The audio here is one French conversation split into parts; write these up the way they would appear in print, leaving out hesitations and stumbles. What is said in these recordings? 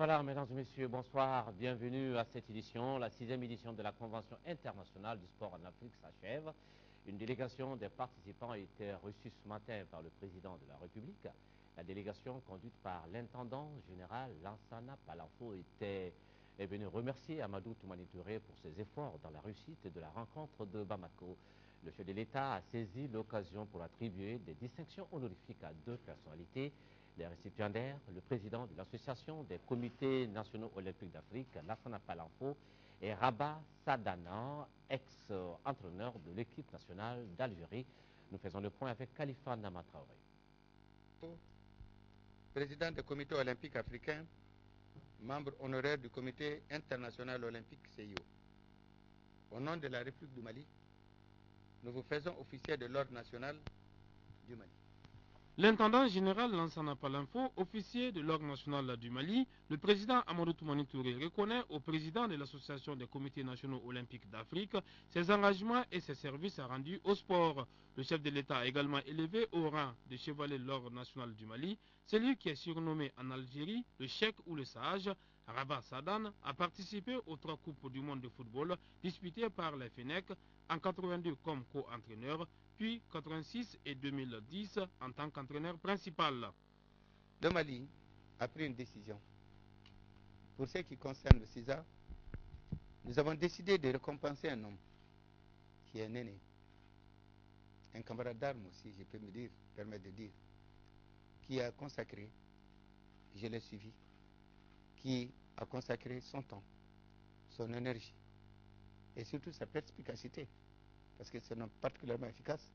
Voilà, mesdames et messieurs, bonsoir. Bienvenue à cette édition. La 6e édition de la Convention internationale du sport en Afrique s'achève. Une délégation des participants a été reçue ce matin par le président de la République. La délégation, conduite par l'intendant général Lansana Palanfo, est venue remercier Amadou Toumani Touré pour ses efforts dans la réussite de la rencontre de Bamako. Le chef de l'État a saisi l'occasion pour attribuer des distinctions honorifiques à deux personnalités. Les récipiendaires, le président de l'Association des comités nationaux olympiques d'Afrique, Lansana Palanfo, et Rabat Sadana, ex-entraîneur de l'équipe nationale d'Algérie. Nous faisons le point avec Khalifa Nama Traoré. Président du comité olympique africain, membre honoraire du comité international olympique CIO. Au nom de la République du Mali, nous vous faisons officier de l'ordre national du Mali. L'intendant général Lansana Palanfo, officier de l'Ordre national du Mali, le président Amadou Toumani Touré reconnaît au président de l'Association des comités nationaux olympiques d'Afrique ses engagements et ses services rendus au sport. Le chef de l'État a également élevé au rang de chevalier de l'Ordre national du Mali celui qui est surnommé en Algérie le Cheikh ou le Sage. Rabat Sadan a participé aux 3 Coupes du monde de football disputées par les FENEC en 82 comme co-entraîneur, puis 86 et 2010 en tant qu'entraîneur principal. Le Mali a pris une décision. Pour ce qui concerne le CISA, nous avons décidé de récompenser un homme qui est né, un camarade d'armes aussi, je peux me permettre de dire, qui a consacré, je l'ai suivi, qui a consacré son temps, son énergie et surtout sa perspicacité, parce que c'est un homme particulièrement efficace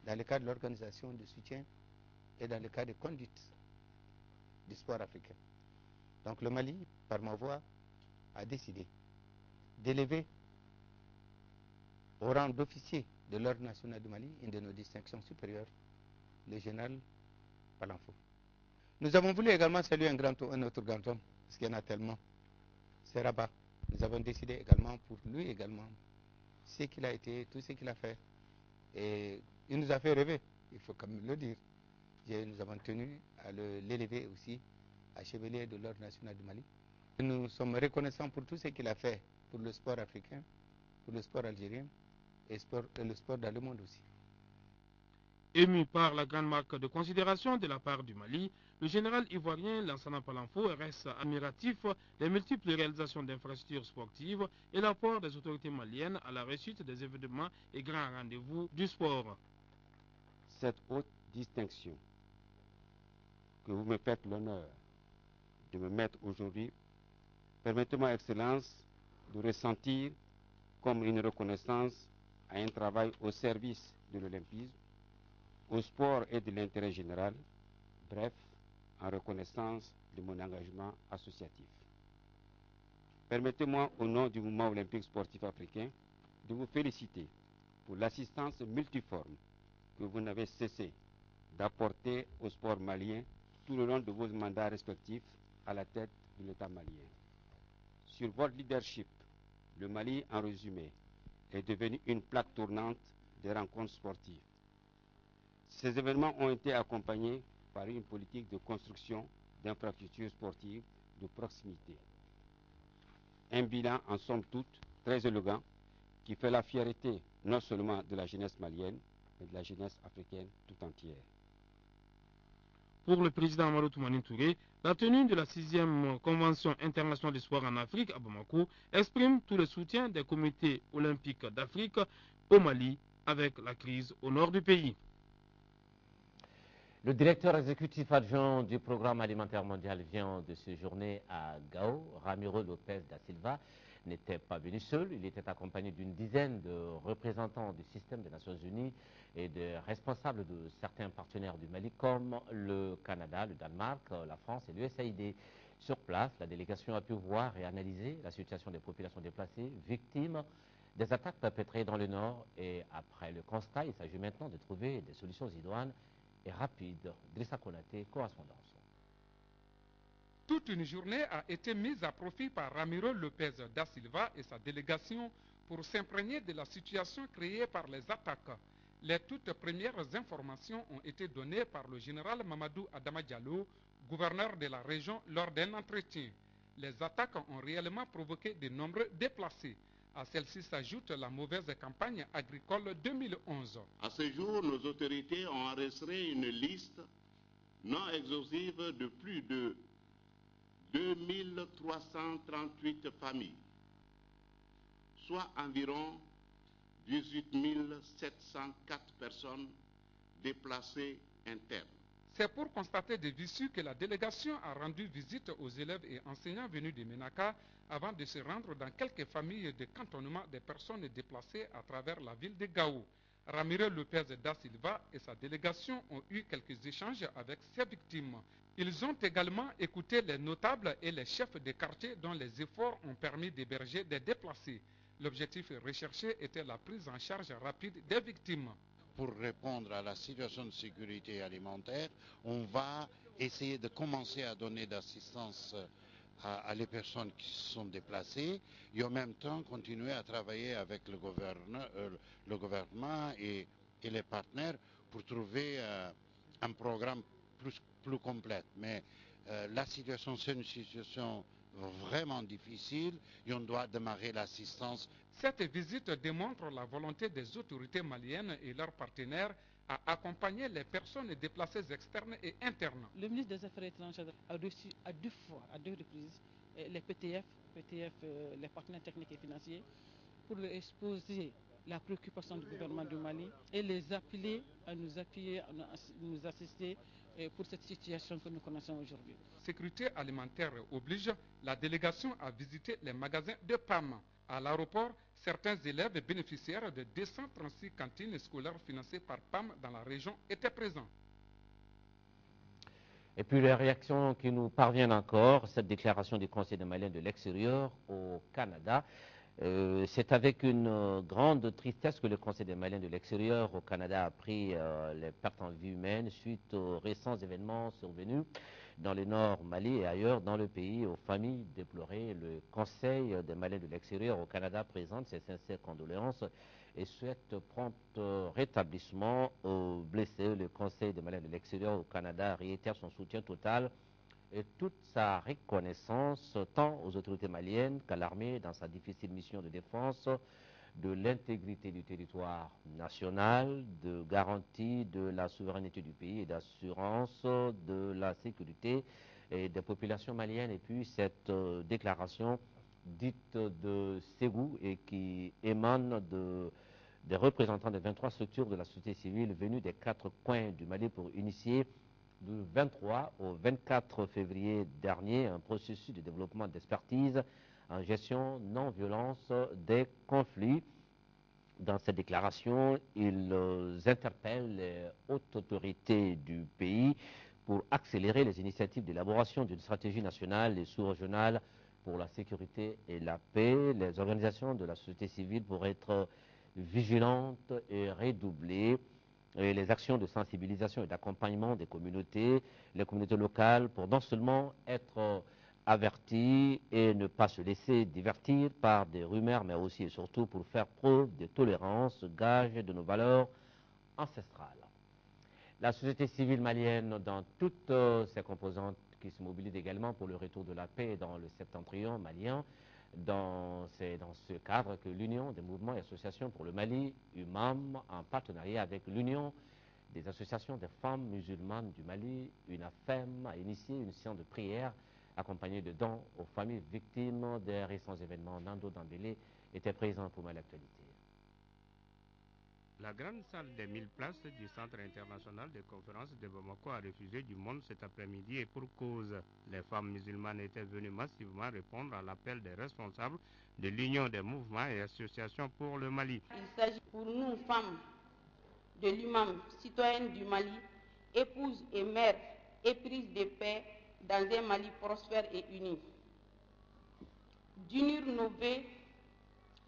dans le cadre de l'organisation, du soutien et dans le cadre de conduite du sport africain. Donc le Mali, par ma voix, a décidé d'élever au rang d'officier de l'Ordre national du Mali, une de nos distinctions supérieures, le général Palanfo. Nous avons voulu également saluer un autre grand homme, parce qu'il y en a tellement, c'est Rabat. Nous avons décidé également pour lui également ce qu'il a été, tout ce qu'il a fait. Et il nous a fait rêver, il faut quand même le dire. Nous avons tenu à l'élever aussi à chevalier de l'Ordre national du Mali. Et nous sommes reconnaissants pour tout ce qu'il a fait pour le sport africain, pour le sport algérien et le sport dans le monde aussi. Ému par la grande marque de considération de la part du Mali, le général ivoirien Lansana Palanfo reste admiratif des multiples réalisations d'infrastructures sportives et l'apport des autorités maliennes à la réussite des événements et grands rendez-vous du sport. Cette haute distinction que vous me faites l'honneur de me mettre aujourd'hui, permettez-moi, Excellence, de ressentir comme une reconnaissance à un travail au service de l'olympisme, au sport et de l'intérêt général, bref, en reconnaissance de mon engagement associatif. Permettez-moi, au nom du mouvement olympique sportif africain, de vous féliciter pour l'assistance multiforme que vous n'avez cessé d'apporter au sport malien tout le long de vos mandats respectifs à la tête de l'État malien. Sur votre leadership, le Mali, en résumé, est devenu une plaque tournante des rencontres sportives. Ces événements ont été accompagnés par une politique de construction d'infrastructures sportives de proximité. Un bilan, en somme toute, très élégant, qui fait la fierté non seulement de la jeunesse malienne, mais de la jeunesse africaine tout entière. Pour le président Amadou Toumani Touré, la tenue de la 6e Convention internationale du sport en Afrique à Bamako exprime tout le soutien des comités olympiques d'Afrique au Mali avec la crise au nord du pays. Le directeur exécutif adjoint du programme alimentaire mondial vient de séjourner à Gao. Ramiro Lopez da Silva n'était pas venu seul. Il était accompagné d'une dizaine de représentants du système des Nations Unies et de responsables de certains partenaires du Mali comme le Canada, le Danemark, la France et l'USAID. Sur place, la délégation a pu voir et analyser la situation des populations déplacées, victimes des attaques perpétrées dans le Nord. Et après le constat, il s'agit maintenant de trouver des solutions idoines et rapide. Drissa Konaté, correspondance. Toute une journée a été mise à profit par Ramiro Lopez da Silva et sa délégation pour s'imprégner de la situation créée par les attaques. Les toutes premières informations ont été données par le général Mamadou Adama Diallo, gouverneur de la région, lors d'un entretien. Les attaques ont réellement provoqué de nombreux déplacés. À celle-ci s'ajoute la mauvaise campagne agricole 2011. À ce jour, nos autorités ont enregistré une liste non exhaustive de plus de 2338 familles, soit environ 18 704 personnes déplacées internes. C'est pour constater des visu que la délégation a rendu visite aux élèves et enseignants venus de Ménaka avant de se rendre dans quelques familles de cantonnement des personnes déplacées à travers la ville de Gao. Ramiro Lopez da Silva et sa délégation ont eu quelques échanges avec ces victimes. Ils ont également écouté les notables et les chefs de quartier dont les efforts ont permis d'héberger des déplacés. L'objectif recherché était la prise en charge rapide des victimes. Pour répondre à la situation de sécurité alimentaire, on va essayer de commencer à donner d'assistance à les personnes qui se sont déplacées et en même temps continuer à travailler avec le gouvernement et les partenaires pour trouver un programme plus complet. Mais la situation, c'est une situation vraiment difficile et on doit démarrer l'assistance. Cette visite démontre la volonté des autorités maliennes et leurs partenaires à accompagner les personnes déplacées externes et internes. Le ministre des Affaires étrangères a reçu à deux reprises, les PTF, les partenaires techniques et financiers, pour leur exposer la préoccupation du gouvernement du Mali et les appeler à nous appuyer, à nous assister pour cette situation que nous connaissons aujourd'hui. Sécurité alimentaire oblige, la délégation a visité les magasins de PAM. À l'aéroport, certains élèves bénéficiaires de 236 cantines scolaires financées par PAM dans la région étaient présents. Et puis les réactions qui nous parviennent encore, cette déclaration du Conseil des Maliens de l'extérieur au Canada. C'est avec une grande tristesse que le Conseil des Maliens de l'extérieur au Canada a appris les pertes en vie humaine suite aux récents événements survenus dans le nord Mali et ailleurs dans le pays, aux familles déplorées. Le Conseil des Maliens de l'extérieur au Canada présente ses sincères condoléances et souhaite prompt rétablissement aux blessés. Le Conseil des Maliens de l'extérieur au Canada réitère son soutien total et toute sa reconnaissance tant aux autorités maliennes qu'à l'armée dans sa difficile mission de défense de l'intégrité du territoire national, de garantie de la souveraineté du pays et d'assurance de la sécurité et des populations maliennes. Et puis cette déclaration dite de Ségou et qui émane des représentants des 23 structures de la société civile venues des 4 coins du Mali pour initier du 23 au 24 février dernier un processus de développement d'expertise en gestion non-violence des conflits. Dans cette déclaration, ils interpellent les hautes autorités du pays pour accélérer les initiatives d'élaboration d'une stratégie nationale et sous-régionale pour la sécurité et la paix. Les organisations de la société civile pour être vigilantes et redoubler et les actions de sensibilisation et d'accompagnement des communautés, les communautés locales, pour non seulement être avertis et ne pas se laisser divertir par des rumeurs, mais aussi et surtout pour faire preuve de tolérance, gage de nos valeurs ancestrales. La société civile malienne, dans toutes ses composantes, qui se mobilise également pour le retour de la paix dans le septentrion malien, c'est dans ce cadre que l'Union des mouvements et associations pour le Mali, UMAM, en partenariat avec l'Union des associations des femmes musulmanes du Mali, UNAFEM, a initié une séance de prière accompagnée de dons aux familles victimes des récents événements. Nando Dambélé était présent pour l'actualité. La grande salle des 1000 places du Centre international de conférences de Bamako a refusé du monde cet après-midi et pour cause. Les femmes musulmanes étaient venues massivement répondre à l'appel des responsables de l'Union des mouvements et associations pour le Mali. Il s'agit pour nous, femmes de l'UMAM, citoyennes du Mali, épouses et mères, éprises de paix dans un Mali prospère et uni, d'unir nos vœux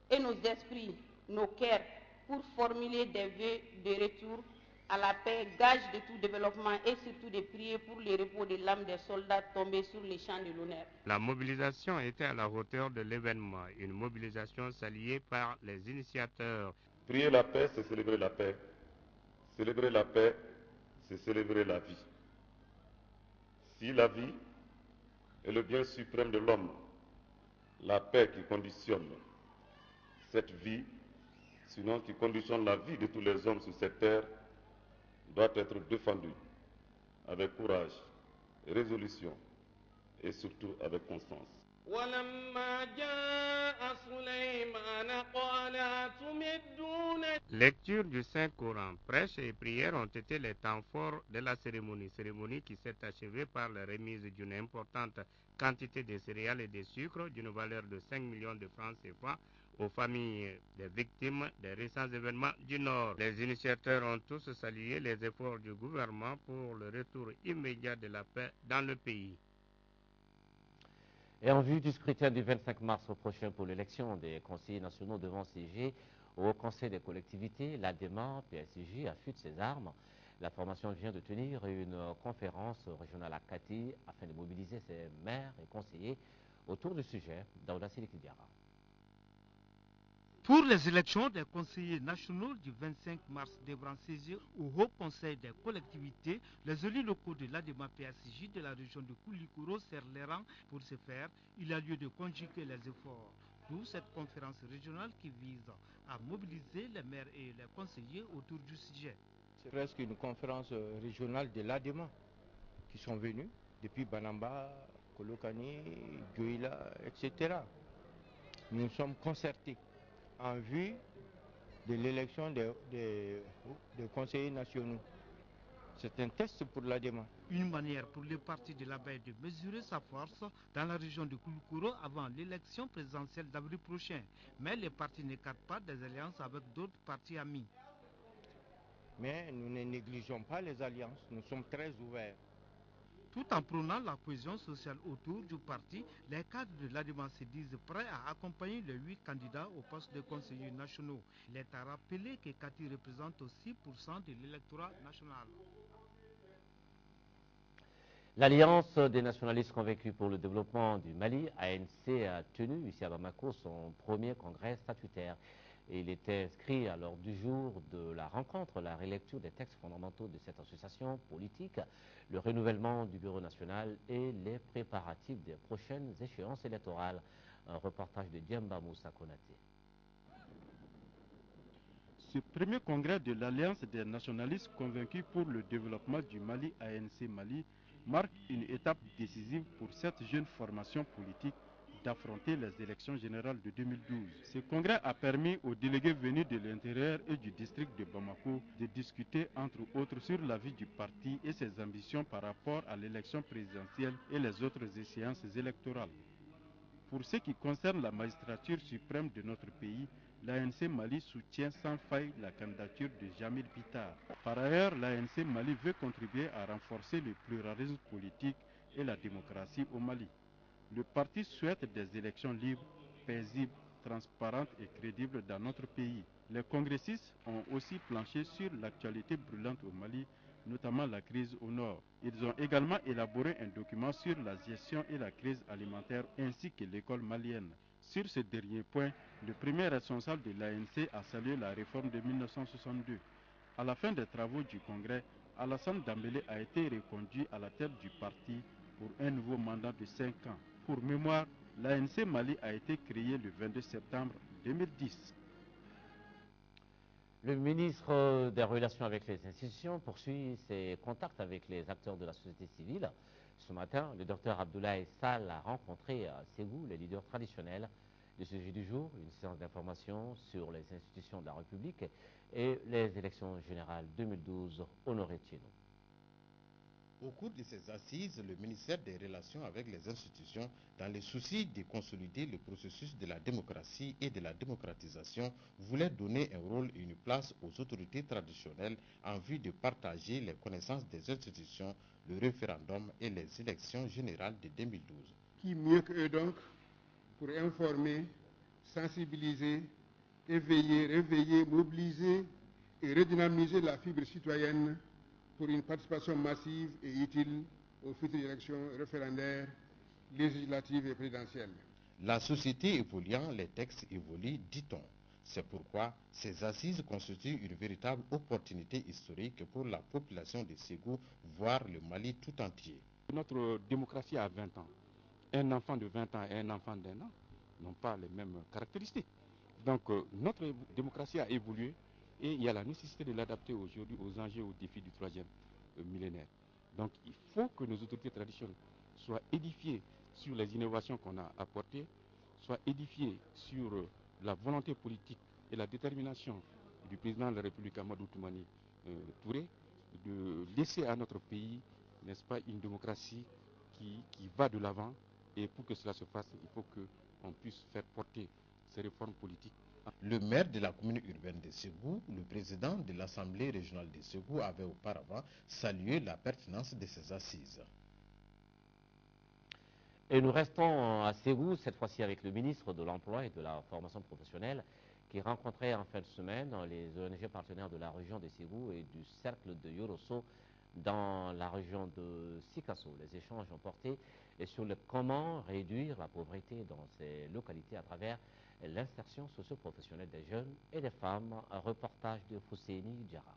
et nos esprits, nos cœurs, pour formuler des vœux de retour à la paix, gage de tout développement et surtout de prier pour le repos de l'âme des soldats tombés sur les champs de l'honneur. La mobilisation était à la hauteur de l'événement, une mobilisation saluée par les initiateurs. Prier la paix, c'est célébrer la paix. Célébrer la paix, c'est célébrer la vie. Si la vie est le bien suprême de l'homme, la paix qui conditionne cette vie, sinon qui conditionne la vie de tous les hommes sur cette terre, doit être défendue avec courage, résolution et surtout avec constance. Lecture du Saint-Coran, prêche et prière ont été les temps forts de la cérémonie qui s'est achevée par la remise d'une importante quantité de céréales et de sucre d'une valeur de 5 millions de francs CFA aux familles des victimes des récents événements du Nord. Les initiateurs ont tous salué les efforts du gouvernement pour le retour immédiat de la paix dans le pays. Et en vue du scrutin du 25 mars prochain pour l'élection des conseillers nationaux devant siéger au Conseil des collectivités, l'ADEMA, PSIJ, affûte ses armes. La formation vient de tenir une conférence régionale à Kati afin de mobiliser ses maires et conseillers autour du sujet. Daouda Sidiki Diarra. Pour les élections des conseillers nationaux du 25 mars devront saisir au Haut Conseil des collectivités, les élus locaux de l'ADEMA PSIJ de la région de Koulikoro serrent les rangs. Pour ce faire, il a lieu de conjuguer les efforts. D'où cette conférence régionale qui vise à mobiliser les maires et les conseillers autour du sujet. C'est presque une conférence régionale de l'ADEMA qui sont venus depuis Banamba, Kolokani, Guila, etc. Nous sommes concertés en vue de l'élection des conseillers nationaux. C'est un test pour l'ADEMA. Une manière pour le parti de l'ABAY de mesurer sa force dans la région de Koulikoro avant l'élection présidentielle d'avril prochain. Mais les partis n'écartent pas des alliances avec d'autres partis amis. Mais nous ne négligeons pas les alliances, nous sommes très ouverts. Tout en prônant la cohésion sociale autour du parti, les cadres de l'ADEMA se disent prêts à accompagner les 8 candidats au poste de conseillers nationaux. Il est à rappeler que Kati représente 6% de l'électorat national. L'Alliance des nationalistes convaincus pour le développement du Mali, ANC, a tenu ici à Bamako son premier congrès statutaire. Et il était inscrit à l'ordre du jour de la rencontre, la relecture des textes fondamentaux de cette association politique, le renouvellement du bureau national et les préparatifs des prochaines échéances électorales. Un reportage de Diemba Moussa Konaté. Ce premier congrès de l'Alliance des nationalistes convaincus pour le développement du Mali, ANC Mali, marque une étape décisive pour cette jeune formation politique d'affronter les élections générales de 2012. Ce congrès a permis aux délégués venus de l'intérieur et du district de Bamako de discuter entre autres sur la vie du parti et ses ambitions par rapport à l'élection présidentielle et les autres échéances électorales. Pour ce qui concerne la magistrature suprême de notre pays, l'ANC Mali soutient sans faille la candidature de Jamil Pitar. Par ailleurs, l'ANC Mali veut contribuer à renforcer le pluralisme politique et la démocratie au Mali. Le parti souhaite des élections libres, paisibles, transparentes et crédibles dans notre pays. Les congressistes ont aussi planché sur l'actualité brûlante au Mali, notamment la crise au nord. Ils ont également élaboré un document sur la gestion et la crise alimentaire ainsi que l'école malienne. Sur ce dernier point, le premier responsable de l'ANC a salué la réforme de 1962. À la fin des travaux du congrès, Alassane Dambélé a été reconduit à la tête du parti pour un nouveau mandat de 5 ans. Pour mémoire, l'ANC Mali a été créé le 22 septembre 2010. Le ministre des Relations avec les institutions poursuit ses contacts avec les acteurs de la société civile. Ce matin, le docteur Abdoulaye Sall a rencontré à Ségou les leaders traditionnels. Le sujet du jour, une séance d'information sur les institutions de la République et les élections générales 2012 honoré Tchino. Au cours de ces assises, le ministère des Relations avec les institutions, dans le souci de consolider le processus de la démocratie et de la démocratisation, voulait donner un rôle et une place aux autorités traditionnelles en vue de partager les connaissances des institutions, le référendum et les élections générales de 2012. Qui mieux qu'eux donc pour informer, sensibiliser, éveiller, réveiller, mobiliser et redynamiser la fibre citoyenne pour une participation massive et utile aux futures élections référendaires, législatives et présidentielles. La société évoluant, les textes évoluent, dit-on. C'est pourquoi ces assises constituent une véritable opportunité historique pour la population de Ségou, voire le Mali tout entier. Notre démocratie a 20 ans. Un enfant de 20 ans et un enfant d'1 an n'ont pas les mêmes caractéristiques. Donc notre démocratie a évolué et il y a la nécessité de l'adapter aujourd'hui aux enjeux, aux défis du 3e millénaire. Donc il faut que nos autorités traditionnelles soient édifiées sur les innovations qu'on a apportées, soient édifiées sur la volonté politique et la détermination du président de la République Amadou Toumani Touré de laisser à notre pays, n'est-ce pas, une démocratie qui va de l'avant. Et pour que cela se fasse, il faut qu'on puisse faire porter ces réformes politiques. Le maire de la commune urbaine de Ségou, le président de l'Assemblée régionale de Ségou, avait auparavant salué la pertinence de ces assises. Et nous restons à Ségou, cette fois-ci avec le ministre de l'Emploi et de la Formation professionnelle, qui rencontrait en fin de semaine les ONG partenaires de la région de Ségou et du cercle de Yorosso dans la région de Sikasso. Les échanges ont porté sur le comment réduire la pauvreté dans ces localités à travers l'insertion socio-professionnelle des jeunes et des femmes. Un reportage de Fousséni Diarra.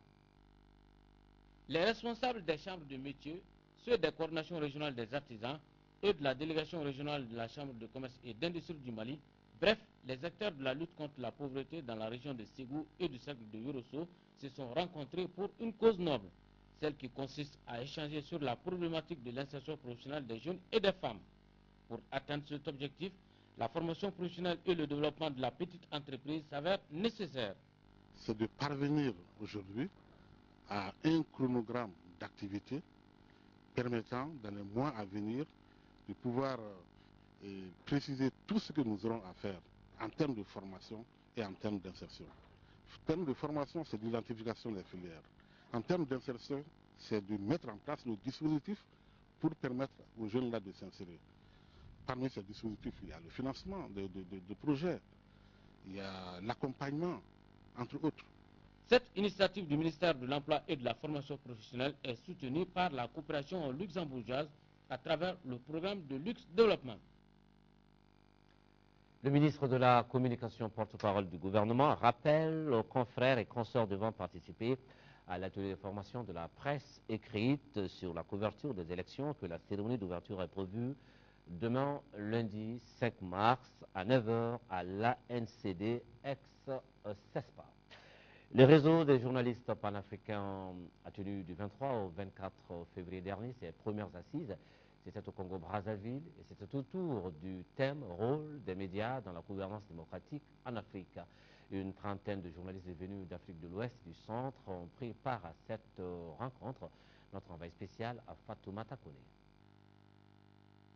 Les responsables des chambres de métiers, ceux des coordinations régionales des artisans et de la délégation régionale de la Chambre de commerce et d'industrie du Mali, bref, les acteurs de la lutte contre la pauvreté dans la région de Ségou et du cercle de Yorosso se sont rencontrés pour une cause noble, celle qui consiste à échanger sur la problématique de l'insertion professionnelle des jeunes et des femmes. Pour atteindre cet objectif, la formation professionnelle et le développement de la petite entreprise s'avèrent nécessaires. C'est de parvenir aujourd'hui à un chronogramme d'activité permettant dans les mois à venir de pouvoir préciser tout ce que nous aurons à faire en termes de formation et en termes d'insertion. En termes de formation, c'est l'identification des filières. En termes d'insertion, c'est de mettre en place le dispositif pour permettre aux jeunes là de s'insérer. Parmi ces dispositifs, il y a le financement de projets, il y a l'accompagnement, entre autres. Cette initiative du ministère de l'Emploi et de la Formation professionnelle est soutenue par la coopération luxembourgeoise à travers le programme de Luxe Développement. Le ministre de la Communication, porte-parole du gouvernement, rappelle aux confrères et consorts devant participer à l'atelier de formation de la presse écrite sur la couverture des élections que la cérémonie d'ouverture est prévue demain, lundi 5 mars, à 9h à l'ANCD ex-CESPA. Le réseau des journalistes panafricains a tenu du 23 au 24 février dernier ses premières assises. C'était au Congo-Brazzaville et c'était autour du thème « Rôle des médias dans la gouvernance démocratique en Afrique ». Une trentaine de journalistes venus d'Afrique de l'Ouest et du Centre ont pris part à cette rencontre. Notre envoyé spécial à Fatoumata Kone.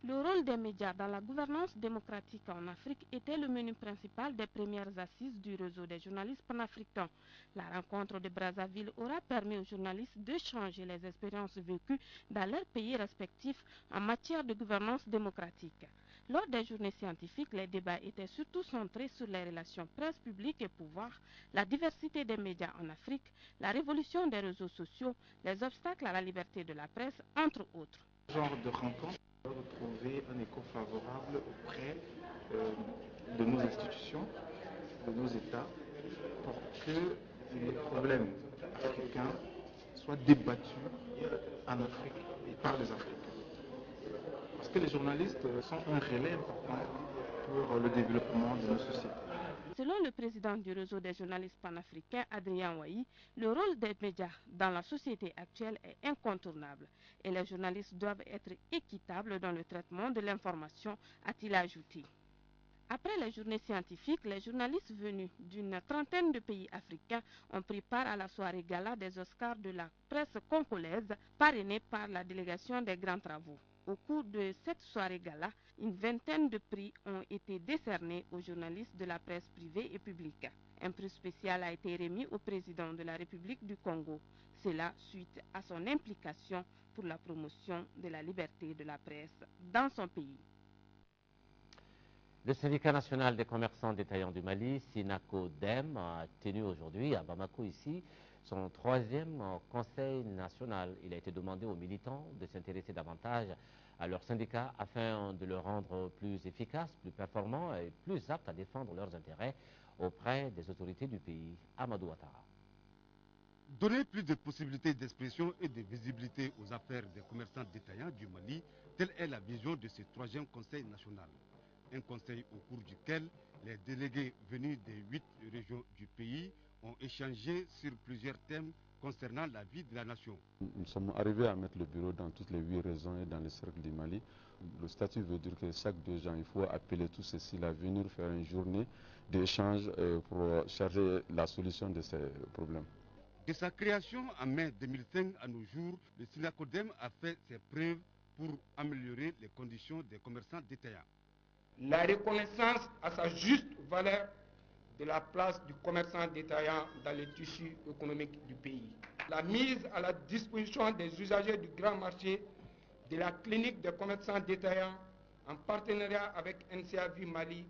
Le rôle des médias dans la gouvernance démocratique en Afrique était le menu principal des premières assises du réseau des journalistes panafricains. La rencontre de Brazzaville aura permis aux journalistes d'échanger les expériences vécues dans leurs pays respectifs en matière de gouvernance démocratique. Lors des journées scientifiques, les débats étaient surtout centrés sur les relations presse publique et pouvoir, la diversité des médias en Afrique, la révolution des réseaux sociaux, les obstacles à la liberté de la presse, entre autres. Ce genre de rencontre doit retrouver un écho favorable auprès de nos institutions, de nos États, pour que les problèmes africains soient débattus en Afrique et par les Africains. Parce que les journalistes sont un relais important pour le développement de nos sociétés. Selon le président du réseau des journalistes panafricains, Adrien Wahi, le rôle des médias dans la société actuelle est incontournable et les journalistes doivent être équitables dans le traitement de l'information, a-t-il ajouté. Après les journées scientifiques, les journalistes venus d'une trentaine de pays africains ont pris part à la soirée gala des Oscars de la presse congolaise, parrainée par la délégation des grands travaux. Au cours de cette soirée gala, une vingtaine de prix ont été décernés aux journalistes de la presse privée et publique. Un prix spécial a été remis au président de la République du Congo. Cela suite à son implication pour la promotion de la liberté de la presse dans son pays. Le syndicat national des commerçants détaillants du Mali, SINACO-DEM, a tenu aujourd'hui à Bamako ici son troisième conseil national. Il a été demandé aux militants de s'intéresser davantage à leur syndicat afin de le rendre plus efficace, plus performant et plus apte à défendre leurs intérêts auprès des autorités du pays. Amadou Ouattara. Donner plus de possibilités d'expression et de visibilité aux affaires des commerçants détaillants du Mali, telle est la vision de ce 3e Conseil national. Un conseil au cours duquel les délégués venus des 8 régions du pays ont échangé sur plusieurs thèmes concernant la vie de la nation. Nous sommes arrivés à mettre le bureau dans toutes les 8 régions et dans le cercle du Mali. Le statut veut dire que chaque 2 ans, il faut appeler tous ceux-ci à venir faire une journée d'échange pour chercher la solution de ces problèmes. De sa création en mai 2005 à nos jours, le SYNACODEM a fait ses preuves pour améliorer les conditions des commerçants détaillants. La reconnaissance à sa juste valeur de la place du commerçant détaillant dans le tissu économique du pays. La mise à la disposition des usagers du grand marché de la clinique des commerçants détaillants en partenariat avec NCA Vie Mali,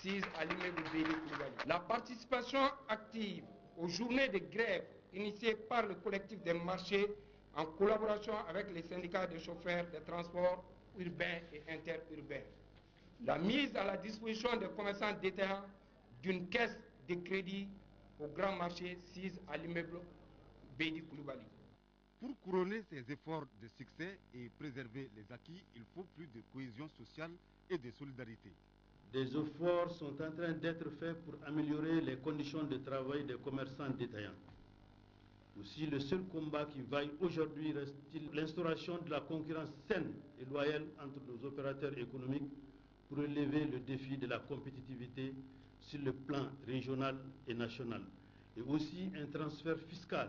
6 à l'immeuble Béli Koulibaly. La participation active aux journées de grève initiées par le collectif des marchés en collaboration avec les syndicats de chauffeurs des transports urbains et interurbains. La mise à la disposition des commerçants détaillants d'une caisse de crédit au grand marché 6 à l'immeuble Béli Koulibaly. Pour couronner ces efforts de succès et préserver les acquis, il faut plus de cohésion sociale et de solidarité. Des efforts sont en train d'être faits pour améliorer les conditions de travail des commerçants détaillants. Aussi, le seul combat qui vaille aujourd'hui reste l'instauration de la concurrence saine et loyale entre nos opérateurs économiques pour relever le défi de la compétitivité sur le plan régional et national, et aussi un transfert fiscal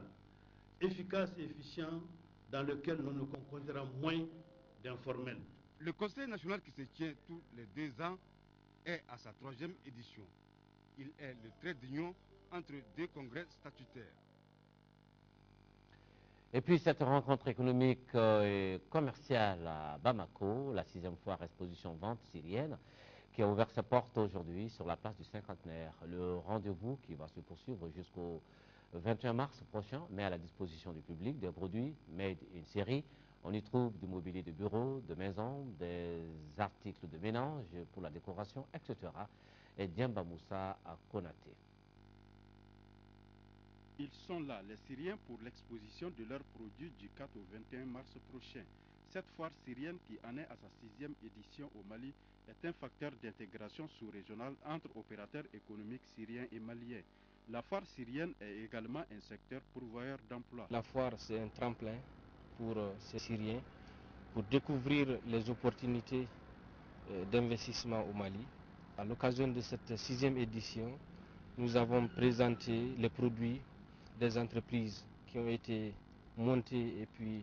efficace et efficient dans lequel nous compterons moins d'informels. Le Conseil national qui se tient tous les 2 ans est à sa 3e édition. Il est le trait d'union entre 2 congrès statutaires. Et puis cette rencontre économique et commerciale à Bamako, la 6e foire exposition vente syrienne, qui a ouvert ses portes aujourd'hui sur la place du Cinquantenaire. Le rendez-vous qui va se poursuivre jusqu'au 21 mars prochain met à la disposition du public des produits made in Syrie. On y trouve du mobilier de bureau, de maison, des articles de ménage pour la décoration, etc. Et Diamba Moussa à Konaté. Ils sont là, les Syriens, pour l'exposition de leurs produits du 4 au 21 mars prochain. Cette foire syrienne, qui en est à sa 6e édition au Mali, est un facteur d'intégration sous-régionale entre opérateurs économiques syriens et maliens. La foire syrienne est également un secteur pourvoyeur d'emplois. La foire, c'est un tremplin pour ces Syriens, pour découvrir les opportunités d'investissement au Mali. À l'occasion de cette 6e édition, nous avons présenté les produits des entreprises qui ont été montées et puis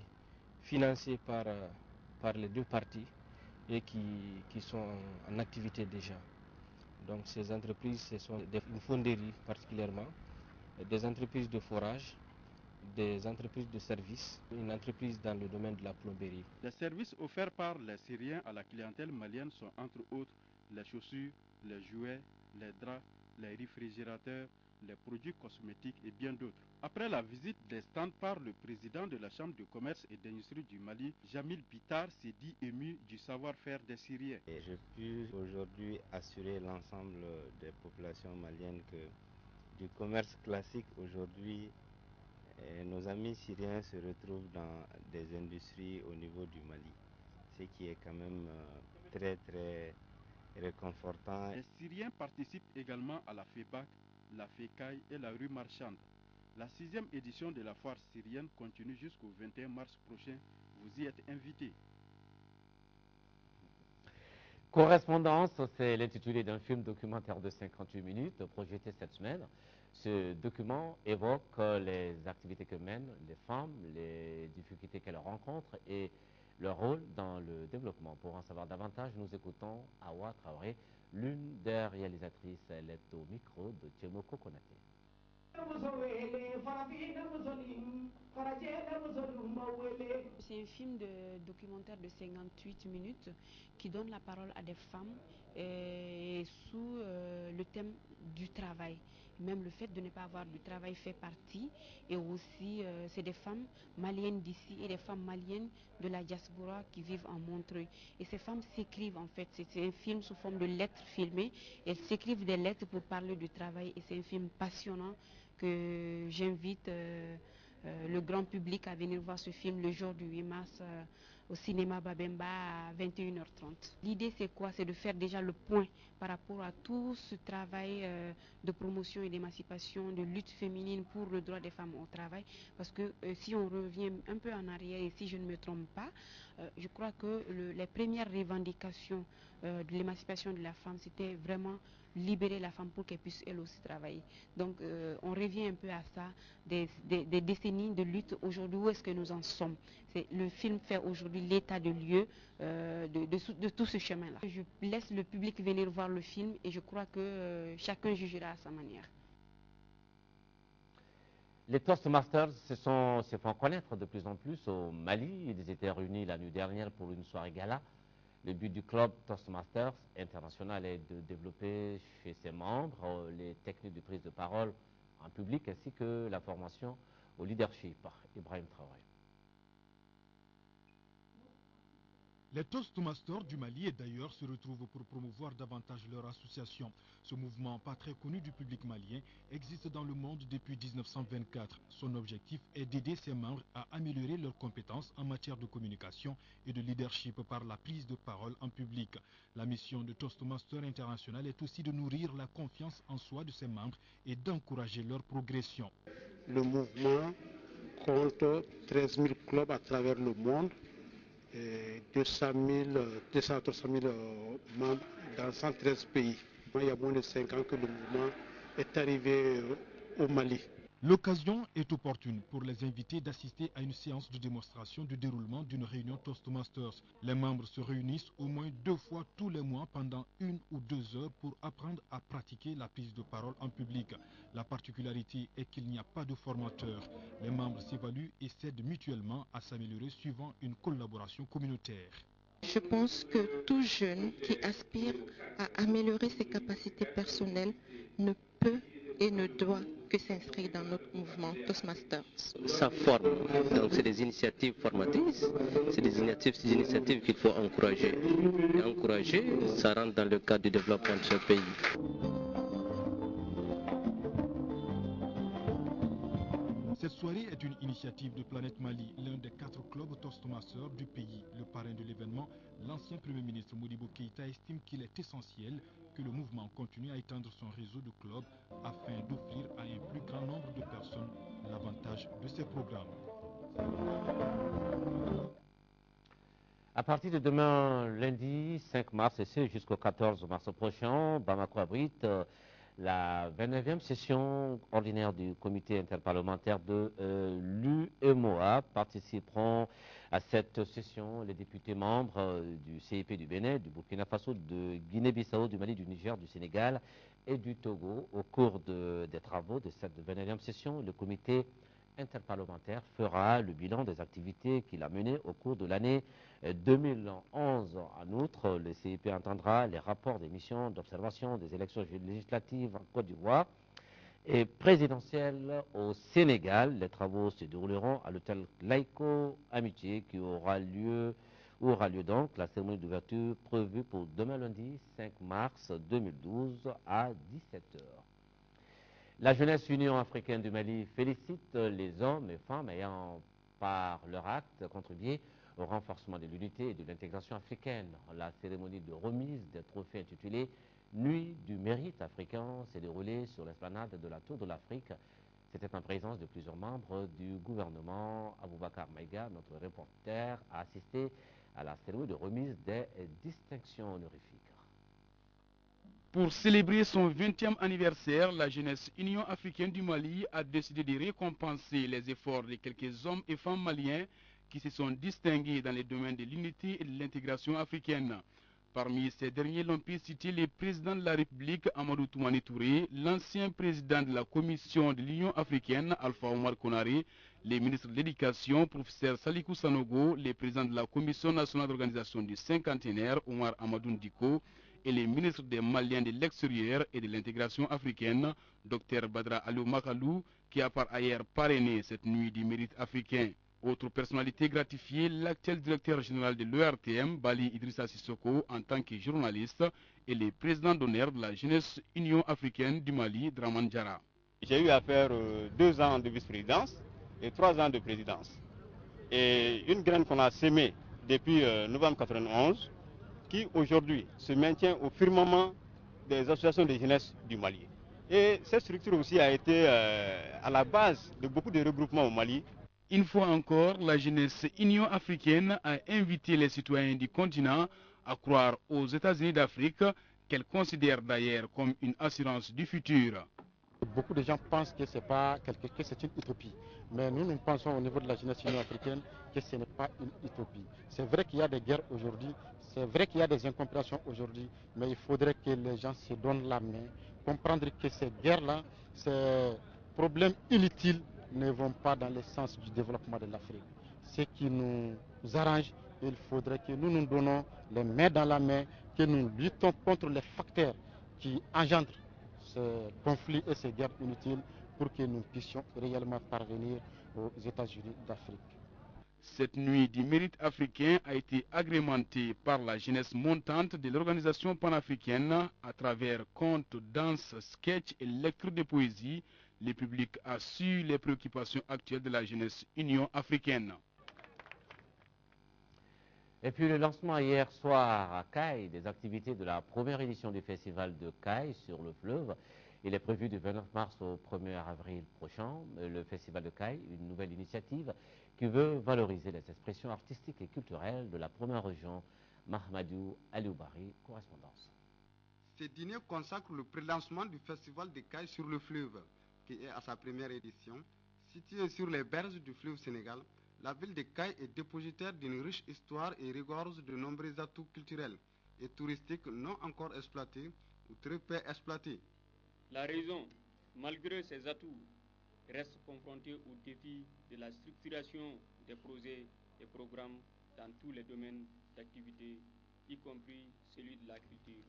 financées par les 2 parties et qui sont en activité déjà. Donc ces entreprises, ce sont une fonderie particulièrement, des entreprises de forage, des entreprises de services, une entreprise dans le domaine de la plomberie. Les services offerts par les Syriens à la clientèle malienne sont entre autres les chaussures, les jouets, les draps, les réfrigérateurs, les produits cosmétiques et bien d'autres. Après la visite des stands par le président de la Chambre de commerce et d'industrie du Mali, Jamil Bitar s'est dit ému du savoir-faire des Syriens. J'ai pu aujourd'hui assurer l'ensemble des populations maliennes que du commerce classique aujourd'hui, nos amis syriens se retrouvent dans des industries au niveau du Mali, ce qui est quand même très réconfortant. Les Syriens participent également à la FEBAC, la FECAI et la rue marchande. La 6e édition de la foire syrienne continue jusqu'au 21 mars prochain. Vous y êtes invités. Correspondance, c'est l'intitulé d'un film documentaire de 58 minutes projeté cette semaine. Ce document évoque les activités que mènent les femmes, les difficultés qu'elles rencontrent et leur rôle dans le développement. Pour en savoir davantage, nous écoutons Awa Traoré, l'une des réalisatrices. Elle est au micro de Tchemoko Konaté. C'est un film documentaire de 58 minutes qui donne la parole à des femmes sous le thème du travail. Même le fait de ne pas avoir du travail fait partie. Et aussi, c'est des femmes maliennes d'ici et des femmes maliennes de la diaspora qui vivent en Montreuil. Et ces femmes s'écrivent en fait. C'est un film sous forme de lettres filmées. Elles s'écrivent des lettres pour parler du travail. Et c'est un film passionnant que j'invite le grand public à venir voir ce film le jour du 8 mars au cinéma Babemba à 21h30. L'idée c'est quoi? C'est de faire déjà le point par rapport à tout ce travail de promotion et d'émancipation, de lutte féminine pour le droit des femmes au travail. Parce que si on revient un peu en arrière et si je ne me trompe pas, je crois que les premières revendications de l'émancipation de la femme, c'était vraiment libérer la femme pour qu'elle puisse elle aussi travailler. Donc on revient un peu à ça, des décennies de lutte. Aujourd'hui, où est-ce que nous en sommes? Le film fait aujourd'hui l'état de lieu de tout ce chemin-là. Je laisse le public venir voir le film et je crois que chacun jugera à sa manière. Les Toastmasters se font connaître de plus en plus au Mali. Ils étaient réunis la nuit dernière pour une soirée gala. Le but du club Toastmasters International est de développer chez ses membres les techniques de prise de parole en public ainsi que la formation au leadership. Ibrahim Traoré. Les Toastmasters du Mali et d'ailleurs se retrouvent pour promouvoir davantage leur association. Ce mouvement, pas très connu du public malien, existe dans le monde depuis 1924. Son objectif est d'aider ses membres à améliorer leurs compétences en matière de communication et de leadership par la prise de parole en public. La mission de Toastmasters International est aussi de nourrir la confiance en soi de ses membres et d'encourager leur progression. Le mouvement compte 13 000 clubs à travers le monde. 200 à 300 000 membres dans 113 pays. Il y a moins de 5 ans que le mouvement est arrivé au Mali. L'occasion est opportune pour les invités d'assister à une séance de démonstration du déroulement d'une réunion Toastmasters. Les membres se réunissent au moins 2 fois tous les mois pendant 1 ou 2 heures pour apprendre à pratiquer la prise de parole en public. La particularité est qu'il n'y a pas de formateur. Les membres s'évaluent et s'aident mutuellement à s'améliorer suivant une collaboration communautaire. Je pense que tout jeune qui aspire à améliorer ses capacités personnelles ne peut et ne doit que s'inscrire dans notre mouvement Toastmasters. Ça forme, donc c'est des initiatives formatrices, c'est des initiatives qu'il faut encourager. Et encourager, ça rentre dans le cadre du développement de ce pays. Cette soirée est une initiative de Planète Mali, l'un des 4 clubs Toastmasters du pays. Le parrain de l'événement, l'ancien Premier ministre Modibo Keïta, estime qu'il est essentiel que le mouvement continue à étendre son réseau de clubs afin d'offrir à un plus grand nombre de personnes l'avantage de ces programmes. À partir de demain, lundi 5 mars, et c'est jusqu'au 14 mars prochain, Bamako abrite la 29e session ordinaire du comité interparlementaire de l'UEMOA. Participeront à cette session les députés membres du CIP du Bénin, du Burkina Faso, de Guinée-Bissau, du Mali, du Niger, du Sénégal et du Togo. Au cours des travaux de cette 29e session, le comité interparlementaire fera le bilan des activités qu'il a menées au cours de l'année 2011. En outre, le CIP entendra les rapports des missions d'observation des élections législatives en Côte d'Ivoire et présidentielles au Sénégal. Les travaux se dérouleront à l'hôtel Laïko Amitié qui aura lieu donc la cérémonie d'ouverture prévue pour demain lundi 5 mars 2012 à 17h. La jeunesse Union africaine du Mali félicite les hommes et femmes ayant, par leur acte, contribué au renforcement de l'unité et de l'intégration africaine. La cérémonie de remise des trophées intitulée Nuit du mérite africain s'est déroulée sur l'esplanade de la Tour de l'Afrique. C'était en présence de plusieurs membres du gouvernement. Aboubakar Maïga, notre reporter, a assisté à la cérémonie de remise des distinctions honorifiques. Pour célébrer son 20e anniversaire, la jeunesse Union africaine du Mali a décidé de récompenser les efforts de quelques hommes et femmes maliens qui se sont distingués dans les domaines de l'unité et de l'intégration africaine. Parmi ces derniers, l'on peut citer le président de la République, Amadou Toumani Touré, l'ancien président de la Commission de l'Union africaine, Alpha Omar Konaré, les ministres de l'Éducation, professeur Salikou Sanogo, le président de la Commission nationale d'organisation du cinquantenaire, Omar Amadou Ndiko, et les ministres des Maliens de l'extérieur et de l'intégration africaine, Dr Badra Aliou Makalou, qui a par ailleurs parrainé cette nuit du mérite africain. Autre personnalité gratifiée, l'actuel directeur général de l'ERTM, Bali Idrissa Sissoko, en tant que journaliste, et le président d'honneur de la jeunesse Union africaine du Mali, Draman Diara. J'ai eu à faire 2 ans de vice-présidence 3 ans de présidence. Et une graine qu'on a sémée depuis novembre 1991, qui aujourd'hui se maintient au firmament des associations de jeunesse du Mali. Et cette structure aussi a été à la base de beaucoup de regroupements au Mali. Une fois encore, la jeunesse Union africaine a invité les citoyens du continent à croire aux États-Unis d'Afrique, qu'elle considère d'ailleurs comme une assurance du futur. Beaucoup de gens pensent que c'est une utopie. Mais nous pensons au niveau de la jeunesse Union africaine que ce n'est pas une utopie. C'est vrai qu'il y a des guerres aujourd'hui, c'est vrai qu'il y a des incompréhensions aujourd'hui, mais il faudrait que les gens se donnent la main, comprendre que ces guerres-là, ces problèmes inutiles ne vont pas dans le sens du développement de l'Afrique. Ce qui nous arrange, il faudrait que nous nous donnons les mains dans la main, que nous luttons contre les facteurs qui engendrent ces conflits et ces guerres inutiles pour que nous puissions réellement parvenir aux États-Unis d'Afrique. Cette nuit du mérite africain a été agrémentée par la jeunesse montante de l'organisation panafricaine à travers contes, danses, sketchs et lectures de poésie. Le public a su les préoccupations actuelles de la jeunesse Union africaine. Et puis le lancement hier soir à Caille des activités de la première édition du festival de Caille sur le fleuve. Il est prévu du 29 mars au 1er avril prochain. Le festival de Caille, une nouvelle initiative qui veut valoriser les expressions artistiques et culturelles de la première région. Mahmadou Alioubari, correspondance. Ce dîner consacre le prélancement du festival de Caille sur le fleuve, qui est à sa première édition. Située sur les berges du fleuve Sénégal, la ville de Caille est dépositaire d'une riche histoire et regorge de nombreux atouts culturels et touristiques non encore exploités ou très peu exploités. La région, malgré ses atouts, reste confrontée au défi de la structuration des projets et programmes dans tous les domaines d'activité, y compris celui de la culture.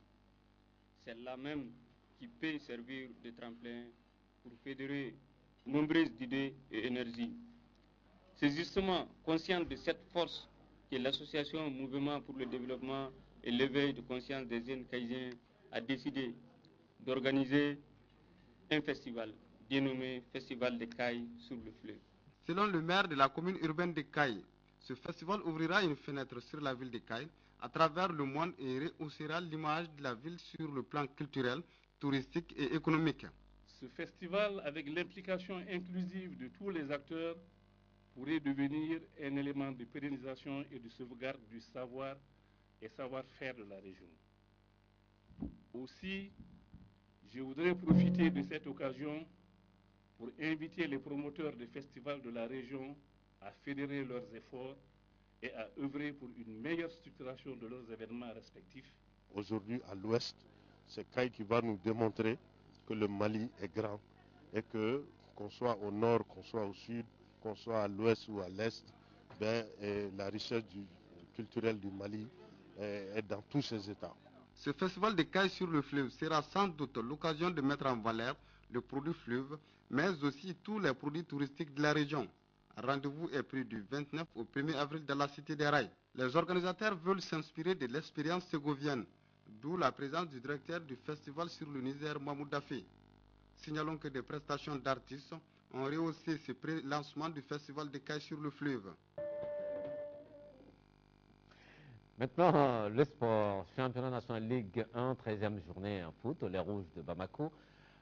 C'est là même qui peut servir de tremplin pour fédérer nombreuses idées et énergies. C'est justement conscient de cette force que l'association Mouvement pour le développement et l'éveil de conscience des jeunes Caïsiens a décidé d'organiser un festival dénommé Festival de Caille sur le fleuve. Selon le maire de la commune urbaine de Caille, ce festival ouvrira une fenêtre sur la ville de Caille à travers le monde et rehaussera l'image de la ville sur le plan culturel, touristique et économique. Ce festival, avec l'implication inclusive de tous les acteurs, pourrait devenir un élément de pérennisation et de sauvegarde du savoir et savoir-faire de la région. Aussi, je voudrais profiter de cette occasion pour inviter les promoteurs des festivals de la région à fédérer leurs efforts et à œuvrer pour une meilleure structuration de leurs événements respectifs. Aujourd'hui, à l'ouest, c'est Caille qui va nous démontrer que le Mali est grand et que, qu'on soit au nord, qu'on soit au sud, qu'on soit à l'ouest ou à l'est, la richesse culturelle du Mali est dans tous ses états. Ce festival de Caille sur le fleuve sera sans doute l'occasion de mettre en valeur les produits fleuves, mais aussi tous les produits touristiques de la région. Un rendez-vous est pris du 29 au 1er avril dans la cité des Rails. Les organisateurs veulent s'inspirer de l'expérience ségovienne, d'où la présence du directeur du festival sur le Niger, Mahmoud Dafé. Signalons que des prestations d'artistes ont rehaussé ce pré-lancement du festival de Caille sur le fleuve. Maintenant, le sport. Championnat national Ligue 1, 13e journée en foot. Les Rouges de Bamako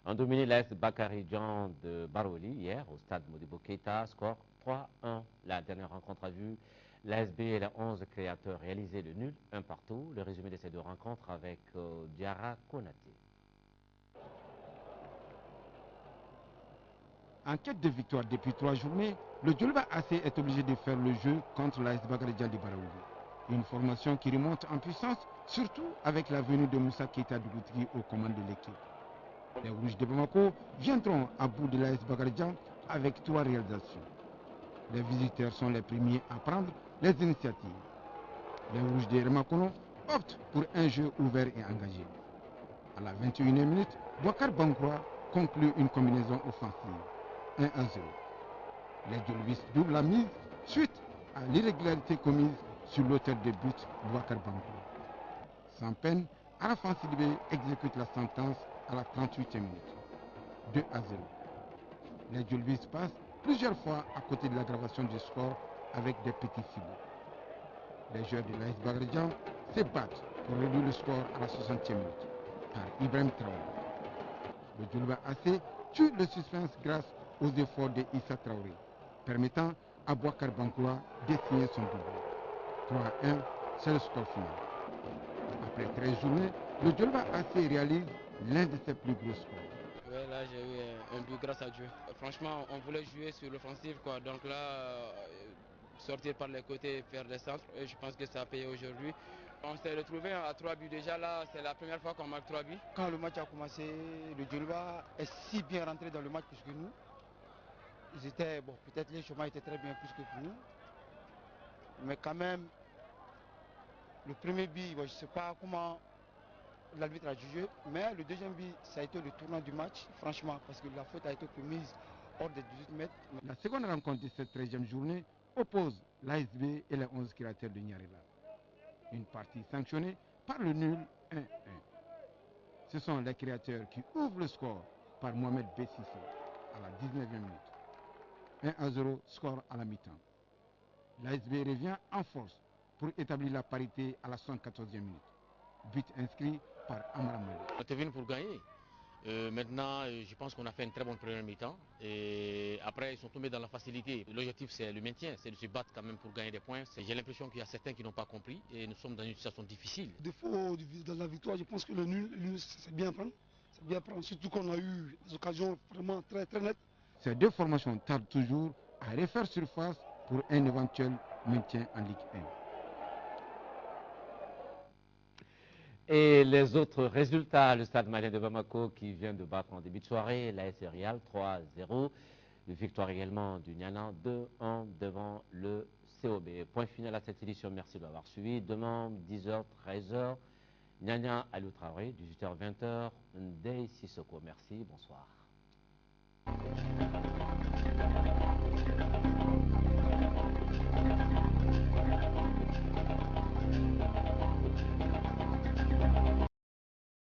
ont dominé l'AS Bakary Djan de Baroli hier au stade Modibo Keïta. Score 3-1. La dernière rencontre a vu l'ASB et les 11 créateurs réaliser le nul, un partout. Le résumé de ces deux rencontres avec Diarra Konaté. En quête de victoire depuis 3 journées, le Djolba AC est obligé de faire le jeu contre l'AS Bakary Djan de Baroli. Une formation qui remonte en puissance, surtout avec la venue de Moussa Keïta Dougoutri aux commandes de l'équipe. Les Rouges de Bamako viendront à bout de l'AS Bakary Djan avec 3 réalisations. Les visiteurs sont les premiers à prendre les initiatives. Les Rouges de Remakono optent pour un jeu ouvert et engagé. À la 21e minute, Bouakar Bankroa conclut une combinaison offensive. 1-0. Les Djolvis doublent la mise suite à l'irrégularité commise sur l'auteur de but, Bouakar Bankroa. Sans peine, Arafan Sidibé exécute la sentence à la 38e minute. 2-0. Les Djolvis passent plusieurs fois à côté de l'aggravation du score avec des petits filets. Les joueurs de l'AS Bagradjan se battent pour réduire le score à la 60e minute par Ibrahim Traoré. Le Djoulouba AC tue le suspense grâce aux efforts de Issa Traoré, permettant à Bouakar Bankoua de signer son doublé. 3-1, c'est le score final. Après 13 journées, le Djoulouba AC réalise l'un de ses plus gros scores. Ouais, là j'ai eu un but grâce à Dieu. Franchement, on voulait jouer sur l'offensive, quoi. Donc là, sortir par les côtés et faire des centres, et je pense que ça a payé aujourd'hui. On s'est retrouvé à 3 buts déjà, là c'est la première fois qu'on marque 3 buts. Quand le match a commencé, le Djoulouba est si bien rentré dans le match plus que nous. Ils étaient, bon, peut-être les chômages étaient très bien plus que pour nous. Mais quand même, le premier but, bon, je ne sais pas comment l'arbitre a jugé, mais le deuxième but, ça a été le tournant du match, franchement, parce que la faute a été commise hors des 18 mètres. La seconde rencontre de cette 13e journée oppose l'ASB et les 11 créateurs de Niarela. Une partie sanctionnée par le nul 1-1. Ce sont les créateurs qui ouvrent le score par Mohamed Bessissé à la 19e minute. 1-0 score à la mi-temps. L'ASB revient en force pour établir la parité à la 114e minute. But inscrit par Amara Mali. On était venu pour gagner. Maintenant, je pense qu'on a fait une très bonne première mi-temps. Et après, ils sont tombés dans la facilité. L'objectif, c'est le maintien, c'est de se battre quand même pour gagner des points. J'ai l'impression qu'il y a certains qui n'ont pas compris et nous sommes dans une situation difficile. Le défaut de la victoire, je pense que le nul c'est bien prendre. C'est bien prendre, surtout qu'on a eu des occasions vraiment très nettes. Ces deux formations tardent toujours à refaire surface pour un éventuel maintien en Ligue 1. Et les autres résultats, le Stade malien de Bamako qui vient de battre en début de soirée, l'AS Real 3-0, une victoire également du Nianan 2-1 devant le COB. Point final à cette édition, merci de l'avoir suivi. Demain, 10h, 13h, Nianan Alou Traoré, 18h, 20h, Ndeye Sissoko. Merci, bonsoir.